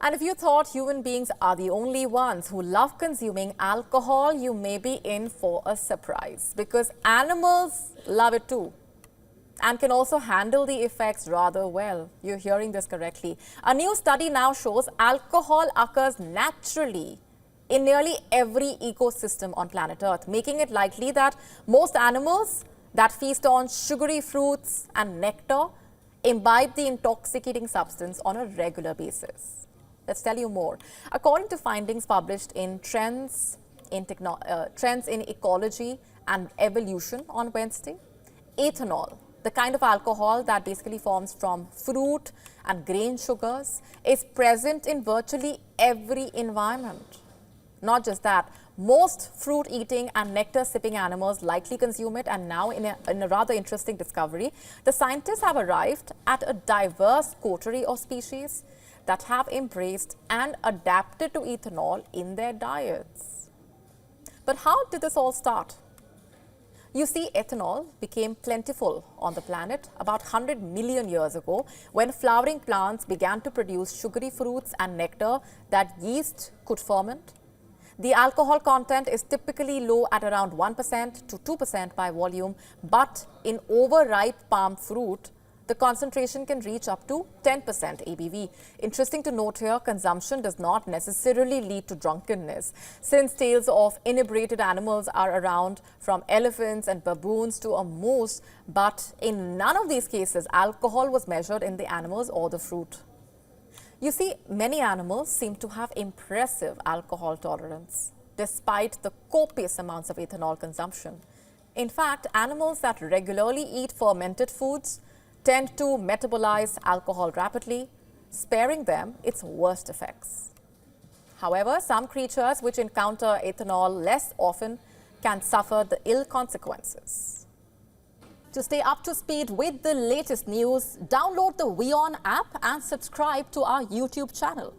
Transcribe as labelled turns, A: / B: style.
A: And if you thought human beings are the only ones who love consuming alcohol, you may be in for a surprise, because animals love it too and can also handle the effects rather well. You're hearing this correctly. A new study now shows alcohol occurs naturally in nearly every ecosystem on planet Earth, making it likely that most animals that feast on sugary fruits and nectar imbibe the intoxicating substance on a regular basis. Let's tell you more. According to findings published in Trends in Ecology and Evolution on Wednesday, ethanol, the kind of alcohol that basically forms from fruit and grain sugars, is present in virtually every environment. Not just that, most fruit-eating and nectar-sipping animals likely consume it, and now in a rather interesting discovery, the scientists have arrived at a diverse coterie of species that have embraced and adapted to ethanol in their diets. But how did this all start? You see, ethanol became plentiful on the planet about 100 million years ago when flowering plants began to produce sugary fruits and nectar that yeast could ferment. The alcohol content is typically low at around 1% to 2% by volume, but in overripe palm fruit, the concentration can reach up to 10% ABV. Interesting to note here, consumption does not necessarily lead to drunkenness, since tales of inebriated animals are around, from elephants and baboons to a moose, but in none of these cases, alcohol was measured in the animals or the fruit. You see, many animals seem to have impressive alcohol tolerance, despite the copious amounts of ethanol consumption. In fact, animals that regularly eat fermented foods tend to metabolize alcohol rapidly, sparing them its worst effects. However, some creatures which encounter ethanol less often can suffer the ill consequences. To stay up to speed with the latest news, download the WION app and subscribe to our YouTube channel.